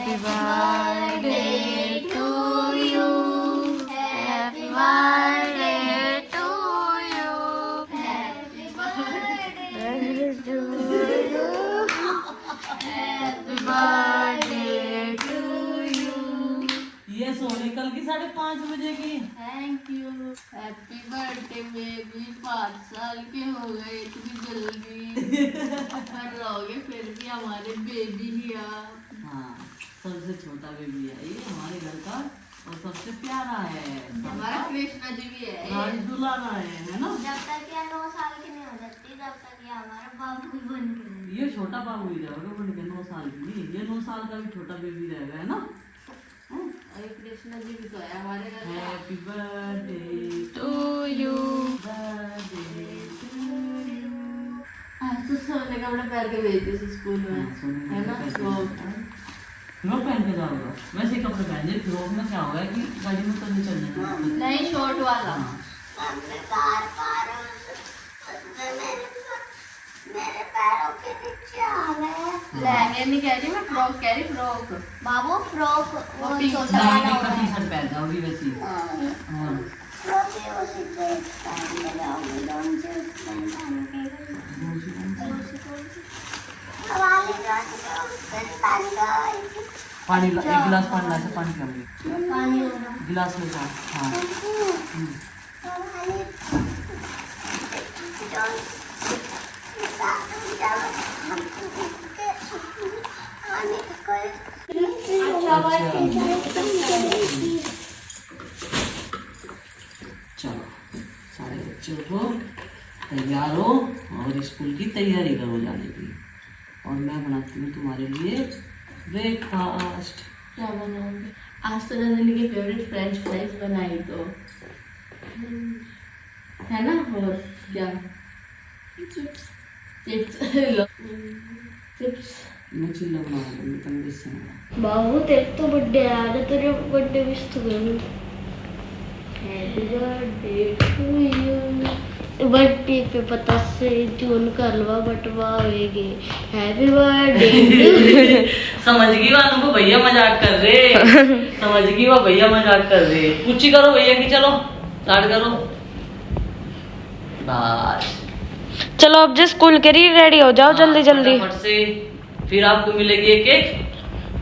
Happy birthday to you. Happy birthday to you. Happy birthday to you. Happy birthday to you. ये सोने कल की 5:30 बजे की। Thank you. Happy birthday baby. 5 साल के हो गए इतनी जल्दी। पर रहोगे फिर भी हमारे बेबी ही आप। हाँ, सबसे छोटा बेबी है ये हमारे घर का और सबसे प्यारा है। हमारा कृष्णा जी भी है। राज दुलारा है ना। जब तक ये 9 साल की नहीं हो जाती तब तक ये हमारा बाबू ही बन गया। ये छोटा बाबू ही रहेगा बन के 9 साल की नहीं, ये 9 साल का भी छोटा बेबी रहेगा है ना। अरे कृष्णा जी भी तो है हमारे घर का। Happy birthday to you. Birthday आज तो सोने कपड़े पहन के भेजते थे स्कूल में, है ना। फ्रॉक पहन के जाओगे वैसे ही कपड़े पहन जाए। फ्रॉक में क्या होगा कि गाड़ी में तो नहीं चलने देंगे। नहीं, शॉर्ट वाला। हमने बार मेरे पैरों के नीचे आ गए। लहंगे नहीं कह रही मैं, फ्रॉक कह रही। फ्रॉक बाबू फ्रॉक वो पिंक छोटा नहीं, वाला नहीं, टी शर्ट पहन जाओगी वैसे ही। हाँ। उसी ड्रेस पहन के जाऊंगी। कौन सी पहन के वाली ड्रेस पहन गई। पानी एक गिलास पानी ला से पानी पियाऊंगी। पानी गिलास में जाओ। हाँ चलो सारे बच्चों को तैयार हो और स्कूल की तैयारी करो जाने की। और मैं बनाती हूँ तुम्हारे लिए ब्रेकफास्ट। क्या बनाओगे? आज तो नंदनी के फेवरेट फ्रेंच फ्राइज बनाई तो है ना। और क्या? चिप्स। लो चिप्स। मैं चिल्ला बना दूँगी तुम किससे बना। बाबू तेरे तो बर्थडे आ रहा है, तेरे बर्थडे विश तो करूँ। Happy birthday to you. Birthday पे पता से जून का हलवा बंटवाएंगे। Happy birthday. समझ गई वालों को भैया मजाक कर रहे। समझ गई वो भैया मजाक कर रहे। पूछी करो भैया की। चलो स्टार्ट करो बस। चलो अब जो स्कूल के लिए रेडी हो जाओ जल्दी जल्दी। फटाफट से फिर आपको मिलेगी एक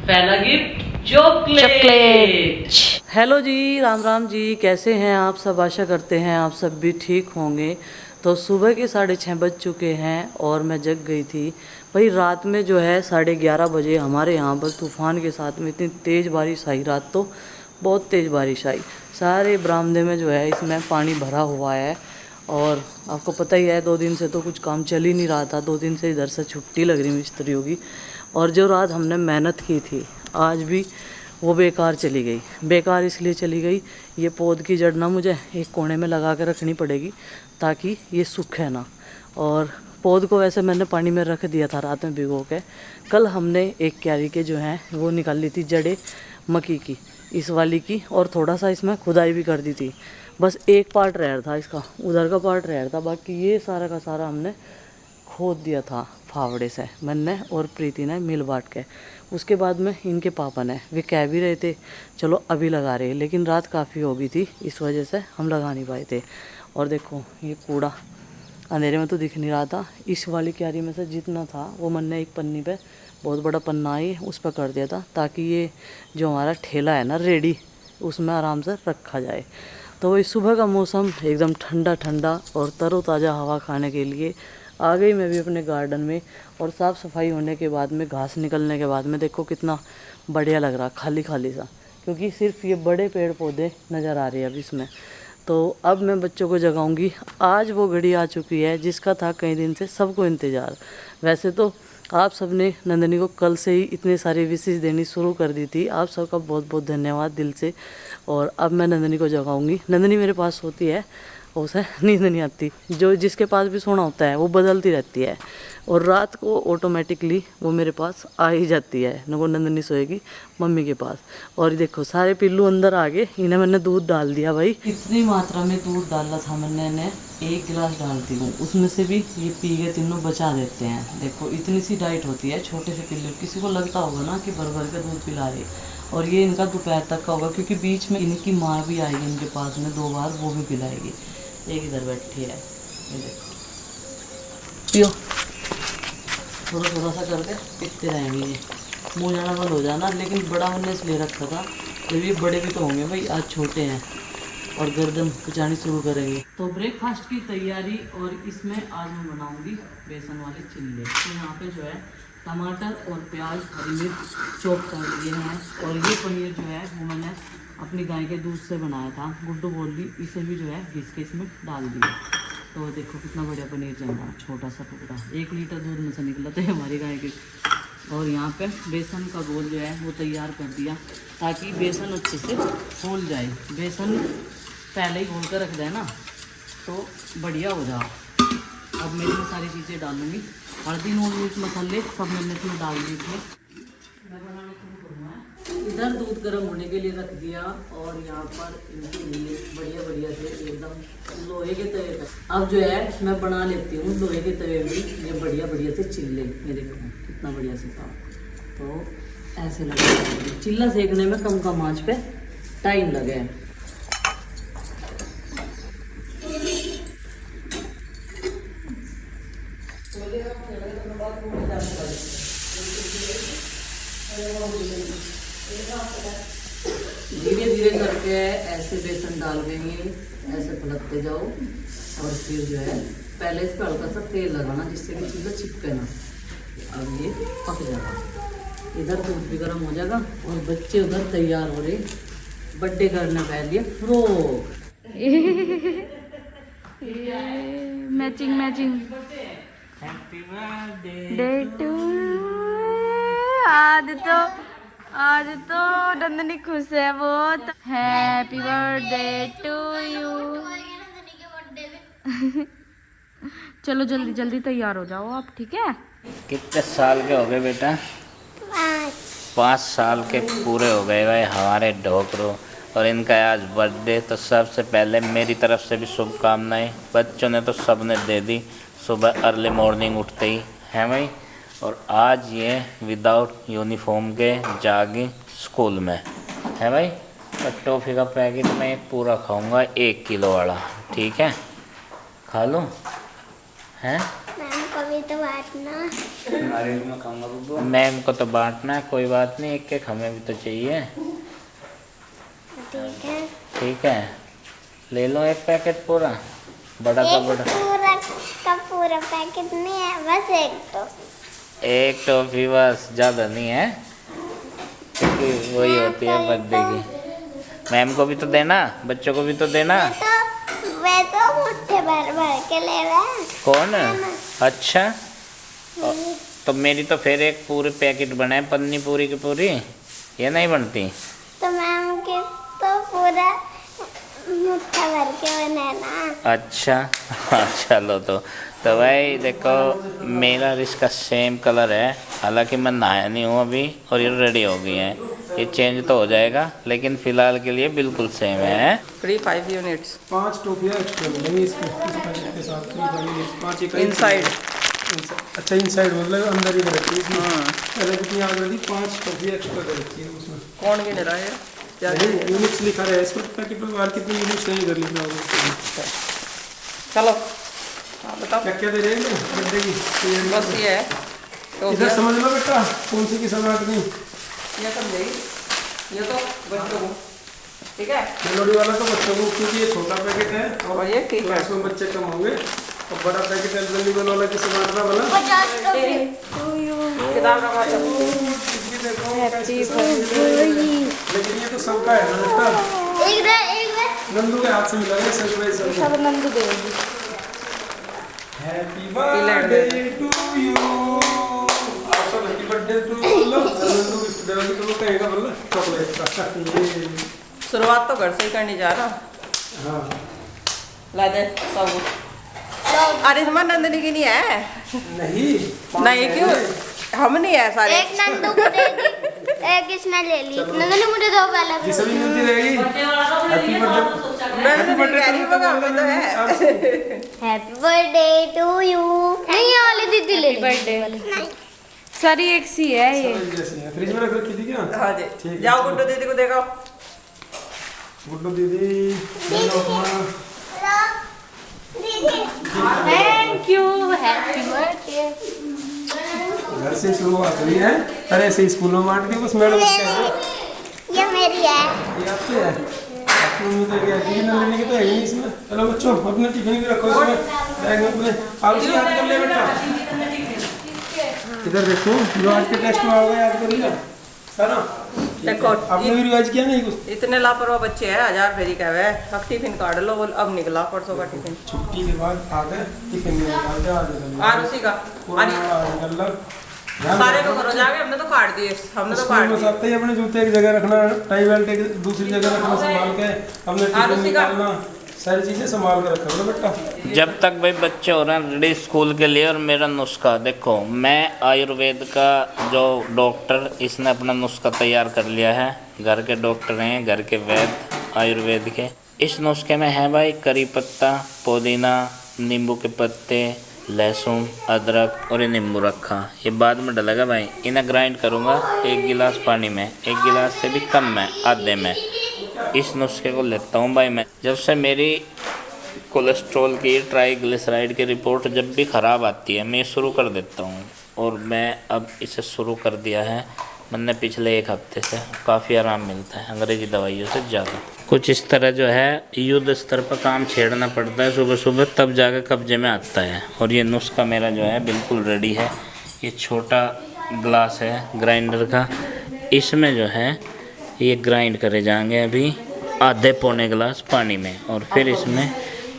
पहला गिफ्ट चॉकलेट। हेलो जी, राम राम जी, कैसे हैं आप सब। आशा करते हैं आप सब भी ठीक होंगे। तो सुबह के 6:30 बज चुके हैं और मैं जग गई थी भाई। रात में जो है 11:30 बजे हमारे यहाँ पर तूफ़ान के साथ में इतनी तेज़ बारिश आई। रात तो बहुत तेज़ बारिश आई। सारे बरामदे में जो है इसमें पानी भरा हुआ है। और आपको पता ही है 2 दिन से तो कुछ काम चल ही नहीं रहा था। 2 दिन से इधर से छुट्टी लग रही मिस्त्रियों की। और जो रात हमने मेहनत की थी आज भी वो बेकार चली गई। बेकार इसलिए चली गई, ये पौध की जड़ ना मुझे एक कोने में लगा के रखनी पड़ेगी ताकि ये सूखे ना। और पौध को वैसे मैंने पानी में रख दिया था रात में भिगो के। कल हमने एक क्यारी के जो हैं वो निकाल ली थी जड़ें मक्की की, इस वाली की। और थोड़ा सा इसमें खुदाई भी कर दी थी। बस एक पार्ट रह था इसका, उधर का पार्ट रह था। बाकी ये सारा का सारा हमने खोद दिया था फावड़े से, मैंने और प्रीति ने मिल बांट के। उसके बाद में इनके पापा ने वे कह भी रहे थे चलो अभी लगा रहे, लेकिन रात काफ़ी हो गई थी इस वजह से हम लगा नहीं पाए थे। और देखो ये कूड़ा अंधेरे में तो दिख नहीं रहा था। इस वाली क्यारी में से जितना था वो मैंने एक पन्नी पे, बहुत बड़ा पन्ना आई उस पर कर दिया था ताकि ये जो हमारा ठेला है ना रेडी, उसमें आराम से रखा जाए। तो वही सुबह का मौसम एकदम ठंडा ठंडा और तरोताज़ा हवा खाने के लिए आ गई मैं भी अपने गार्डन में। और साफ़ सफाई होने के बाद में, घास निकलने के बाद में देखो कितना बढ़िया लग रहा, खाली खाली सा, क्योंकि सिर्फ ये बड़े पेड़ पौधे नज़र आ रहे हैं अब इसमें। तो अब मैं बच्चों को जगाऊंगी। आज वो घड़ी आ चुकी है जिसका था कई दिन से सबको इंतज़ार। वैसे तो आप सबने नंदनी को कल से ही इतने सारे विशेष देनी शुरू कर दी थी, आप सबका बहुत बहुत धन्यवाद दिल से। और अब मैं नंदनी को जगाऊंगी। नंदनी मेरे पास होती है उसे नींद नहीं आती। जो जिसके पास भी सोना होता है वो बदलती रहती है, और रात को ऑटोमेटिकली वो मेरे पास आ ही जाती है। नको नंदनी सोएगी मम्मी के पास। और ये देखो सारे पिल्लू अंदर आ गए, इन्हें मैंने दूध डाल दिया भाई। इतनी मात्रा में दूध डाला था मैंने, इन्हें 1 गिलास डालती हूँ, उसमें से भी ये पी के तीनों बचा देते हैं। देखो इतनी सी डाइट होती है छोटे से पिल्लू। किसी को लगता होगा ना कि भर भर के दूध पिला रही, और ये इनका दोपहर तक का होगा, क्योंकि बीच में इनकी माँ भी आएगी इनके पास में 2 बार, वो भी पिलाएगी। एक इधर बैठी है, ये देखो पियो, थोड़ा थोड़ा सा करके पीते रहेंगे। ये मुँह जाना बंद हो जाना, लेकिन बड़ा हमने इसलिए रखा था, जब ये बड़े भी तो होंगे भाई, आज छोटे हैं और गर्दन कुचानी शुरू करेंगे। तो ब्रेकफास्ट की तैयारी, और इसमें आज मैं बनाऊंगी बेसन वाले चिल्ले। तो यहाँ पे जो है टमाटर और प्याज, हरी मिर्च चॉप कर लिए हैं, और ये पनीर जो है वो मैंने अपनी गाय के दूध से बनाया था। गुड्डू बोल दी इसे भी जो है घिस के इसमें डाल दिया। तो देखो कितना बढ़िया पनीर जम रहा, छोटा सा टुकड़ा, 1 लीटर दूध में से निकला था हमारी गाय के। और यहाँ पे बेसन का घोल जो है वो तैयार कर दिया, ताकि बेसन अच्छे से फूल जाए। बेसन पहले ही घोल कर रख दें ना तो बढ़िया हो जाए। अब मैं इसमें सारी चीज़ें डालूँगी, हल्दी, नून, मिर्च, मसाले सब मैंने इसमें डाल दिए थे। मैं बनाने शुरू करूँगा। इधर दूध गर्म होने के लिए रख दिया, और यहाँ पर इनके लिए बढ़िया बढ़िया से एकदम लोहे के तवे पर अब जो है मैं बना लेती हूँ लोहे के तवे में ये बढ़िया बढ़िया से चिल्ले। ये देखो कितना बढ़िया से था। तो ऐसे लगे, चिल्ला सेकने में कम कम आँच पे टाइम लगे। धीरे धीरे करके ऐसे बेसन डाल देंगे, ऐसे पलटते जाओ, और फिर जो है पहले इस पर हल्का सा तेल लगाना, जिससे कि चीज़ें चिपके ना। अब ये पक जाएगा, इधर दूध भी गर्म हो जाएगा, और बच्चे उधर तैयार हो रहे बर्थडे करने पहले लिए frock. Matching matching happy birthday day to. आज तो नंदनी खुश है बहुत। Happy birthday to you. चलो जल्दी जल्दी तैयार हो जाओ आप, ठीक है? कितने साल के हो गए बेटा? 5 साल के पूरे हो गए भाई हमारे ढोकरो, और इनका आज बर्थडे। तो सबसे पहले मेरी तरफ से भी शुभकामनाएं। बच्चों ने तो सबने दे दी सुबह अर्ली मॉर्निंग उठते ही, है भाई। और आज ये विदाउट यूनिफॉर्म के जागी स्कूल में, है भाई। और टॉफ़ी का पैकेट मैं एक पूरा खाऊंगा, 1 किलो वाला, ठीक है? खा लूँ, हैं? मैम को भी तो बांटना। अरे मैं खाऊंगा बब्बू। मैम को तो बांटना है, कोई बात नहीं, एक एक हमें भी तो चाहिए। ठीक है, ठीक है, ले लो 1 पैकेट पूरा, बड़ा का बड़ा। पूरा पैकेट नहीं है, बस एक टॉफ़ी बस, ज़्यादा नहीं है, क्योंकि वही होती है बर्थडे की। मैम को भी तो देना, बच्चों को भी तो देना। वे तो मुट्ठे भर भर के ले रहे। कौन? अच्छा, तो मेरी तो फिर एक पूरे पैकेट बनाए, पन्नी पूरी की पूरी, ये नहीं बनती। तो मैम के तो पूरा मुट्ठा भर के बनाना। अच्छा हाँ, चलो तो भाई देखो मेरा और इसका सेम कलर है, हालांकि मैं नहाया नहीं हूँ अभी, और ये रेडी हो गई है। ये चेंज तो हो जाएगा, लेकिन फ़िलहाल के लिए बिल्कुल सेम है। फ्री 5 यूनिट्स, 5 टोपियाँ एक्स्ट्रा मिलेंगी इसमें, इस पैकेट के साथ फ्री 5 यूनिट्स, 5 इकाई इनसाइड। अच्छा इनसाइड मतलब अंदर ही रहती है। पहले कितनी आ गई थी, 5 टोपियाँ एक्स्ट्रा रहती है उसमें। कौन गिन रहा है? क्या यूनिट्स लिखा है इस पर, पैकेट पर बाहर कितनी यूनिट्स नहीं कर लिखा होगा। चलो हाँ बताओ क्या क्या दे रहे हैं बर्थडे की तैयारी? बस ये है तो इधर समझ लो बेटा, कौन सी की समाट नहीं, ये समझेगी, ये तो बच्चों को, ठीक है? मेलोडी वाला तो बच्चों को, क्योंकि ये छोटा पैकेट है और ये ठीक है। इसमें बच्चे कम होंगे, और बड़ा पैकेट एल्बेली वाला की समाट वाला। 50 टोपी। किताब रखा था। लेकिन ये तो सबका है ना बेटा, एक नंदू के हाथ से मिला है सरप्राइज। सब नंदू देगी। हैप्पी बर्थडे टू यू, आप सब हैप्पी बर्थडे टू बोलो, नंदू गिफ्ट देगा तो वो कहेगा बोलो चॉकलेट का। शुरुआत तो घर से ही करनी जा रहा। हाँ ला दे सब। अरे इसमें नंदनी की नहीं है। नहीं क्यों, हम नहीं है सारे। एक नंदू को दे दी, एक इसने ले ली। नंदनी मुझे दो पहले। ये सभी मिलती रहेगी। Happy birthday. मैं तो नहीं कह रही मगर हमें तो है। Happy birthday to you. नहीं ये वाली दीदी ले ली। बर्थडे सारी एक सी है ये। फ्रिज में रख रखी थी क्या? हाँ जी, जाओ गुड्डू दीदी को देखो। गुड्डू दीदी थैंक यू। Happy birthday. घर से शुरुआत हुई है। अरे ऐसे स्कूल में बांट के बस मैडम ये मेरी है। ये आपकी है। आपकी मम्मी तो क्या है, नंदनी की तो है ही नहीं इसमें। चलो बच्चों अपने टिफिन भी रखो इसमें, बैग में अपने। आरुषि याद कर ले बेटा, इधर देखो जो आज के टेस्ट में आओगे याद कर लिया सारा। देखो आपने भी रिवाइज किया नहीं कुछ? इतने लापरवाह बच्चे हैं, 1000 फेरी का है। अब टिफिन काट लो, बोल अब निकला परसों का टिफिन। छुट्टी के बाद आकर टिफिन में निकालते आ आरुषि का सारे को करो जाके, हमने तो काट दिए, हमने तो काट दिए। सकते ही अपने जूते एक जगह रखना, टाई बेल्ट एक दूसरी जगह रखना संभाल के, अपने टिफिन निकालना, सारी चीजें संभाल के रखा करो बेटा। जब तक भाई बच्चे हो रहे हैं रेडी स्कूल के लिए। और मेरा नुस्खा देखो, मैं आयुर्वेद का जो डॉक्टर, इसने अपना नुस्खा तैयार कर लिया है। घर के डॉक्टर हैं, घर के वैद्य आयुर्वेद के। इस नुस्खे में है भाई करी पत्ता, पुदीना, नींबू के पत्ते, लहसुन, अदरक और ये नींबू रखा। ये बाद में डलेगा भाई। इन्हें ग्राइंड करूँगा 1 गिलास पानी में, 1 गिलास से भी कम में, आधे में। इस नुस्खे को लेता हूँ भाई मैं। जब से मेरी कोलेस्ट्रॉल की, ट्राइग्लिसराइड की रिपोर्ट जब भी ख़राब आती है, मैं शुरू कर देता हूँ। और मैं अब इसे शुरू कर दिया है मैंने पिछले 1 हफ्ते से। काफ़ी आराम मिलता है अंग्रेज़ी दवाइयों से ज़्यादा। कुछ इस तरह जो है युद्ध स्तर पर काम छेड़ना पड़ता है सुबह सुबह, तब जाकर कब्जे में आता है। और ये नुस्खा मेरा जो है बिल्कुल रेडी है। ये छोटा ग्लास है ग्राइंडर का, इसमें जो है ये ग्राइंड करे जाएंगे अभी आधे पौने गिलास पानी में। और फिर इसमें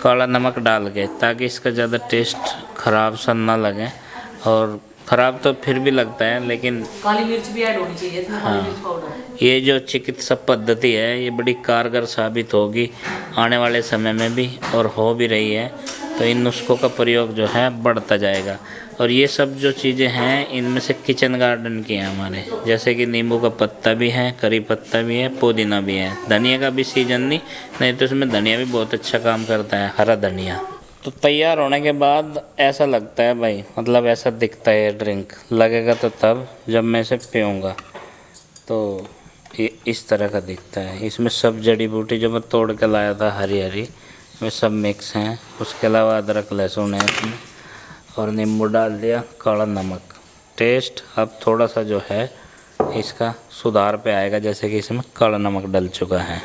काला नमक डाल के, ताकि इसका ज़्यादा टेस्ट ख़राब सा ना लगे। और ख़राब तो फिर भी लगता है, लेकिन काली मिर्च भी ऐड होनी चाहिए इसमें, काली मिर्च पाउडर। ये जो चिकित्सा पद्धति है ये बड़ी कारगर साबित होगी आने वाले समय में भी, और हो भी रही है। तो इन नुस्खों का प्रयोग जो है बढ़ता जाएगा। और ये सब जो चीज़ें हैं इनमें से किचन गार्डन की हैं हमारे, जैसे कि नींबू का पत्ता भी है, करी पत्ता भी है, पुदीना भी है। धनिया का भी सीजन नहीं तो इसमें धनिया भी बहुत अच्छा काम करता है, हरा धनिया। तो तैयार होने के बाद ऐसा लगता है भाई, मतलब ऐसा दिखता है ये ड्रिंक, लगेगा तो तब जब मैं इसे पीऊँगा तो ये इस तरह का दिखता है। इसमें सब जड़ी बूटी जो मैं तोड़ के लाया था हरी हरी, वे सब मिक्स हैं। उसके अलावा अदरक लहसुन है इसमें, और नींबू डाल दिया, काला नमक। टेस्ट अब थोड़ा सा जो है इसका सुधार पे आएगा, जैसे कि इसमें काला नमक डल चुका है।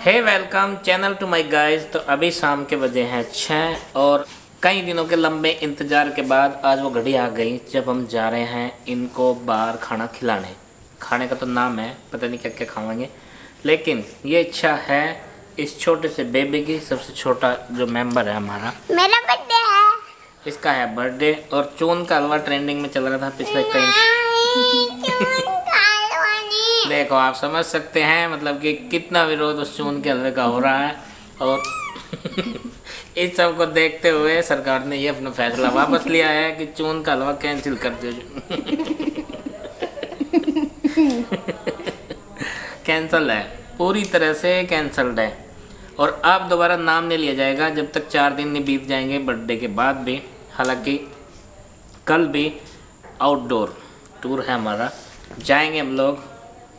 Hey welcome channel to my guys. तो अभी शाम के बजे हैं 6 और कई दिनों के लंबे इंतज़ार के बाद आज वो घड़ी आ गई जब हम जा रहे हैं इनको बाहर खाना खिलाने। खाने का तो नाम है, पता नहीं क्या क्या खाएंगे, लेकिन ये इच्छा है इस छोटे से बेबी की। सबसे छोटा जो मेंबर है हमारा, मेरा बर्थडे है। इसका है बर्थडे। और चून का हलवा ट्रेंडिंग में चल रहा था पिछले कई देखो आप समझ सकते हैं मतलब कि कितना विरोध उस चून के हलवे का हो रहा है। और इस सब को देखते हुए सरकार ने ये अपना फैसला वापस लिया है कि चून का हलवा कैंसिल कर दो। कैंसल है, पूरी तरह से कैंसल्ड है। और अब दोबारा नाम नहीं लिया जाएगा जब तक 4 दिन नहीं बीत जाएंगे बर्थडे के बाद भी। हालांकि कल भी आउटडोर टूर है हमारा, जाएंगे हम लोग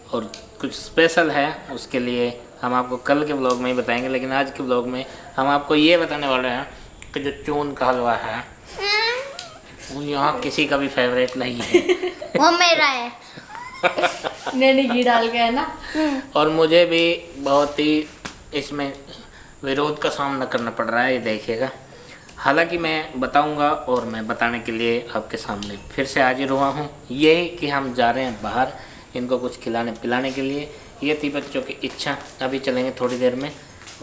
और कुछ स्पेशल है, उसके लिए हम आपको कल के ब्लॉग में ही बताएंगे। लेकिन आज के ब्लॉग में हम आपको ये बताने वाले हैं कि जो चून का हलवा है वो यहाँ किसी का भी फेवरेट नहीं है। वो मेरा है। मैंने घी डाल के है ना। और मुझे भी बहुत ही इसमें विरोध का सामना करना पड़ रहा है, ये देखिएगा। हालांकि मैं बताऊंगा और मैं बताने के लिए आपके सामने फिर से हाजिर हुआ हूँ। ये कि हम जा रहे हैं बाहर इनको कुछ खिलाने पिलाने के लिए। ये थी बच्चों की इच्छा। अभी चलेंगे थोड़ी देर में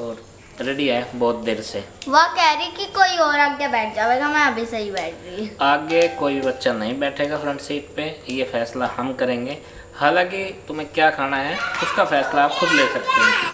और रेडी है बहुत देर से। वो कह रही कि कोई और आगे बैठ जाएगा, मैं अभी सही बैठ रही हूँ। आगे कोई बच्चा नहीं बैठेगा फ्रंट सीट पे, ये फैसला हम करेंगे। हालांकि तुम्हें क्या खाना है उसका फैसला आप खुद ले सकते हैं।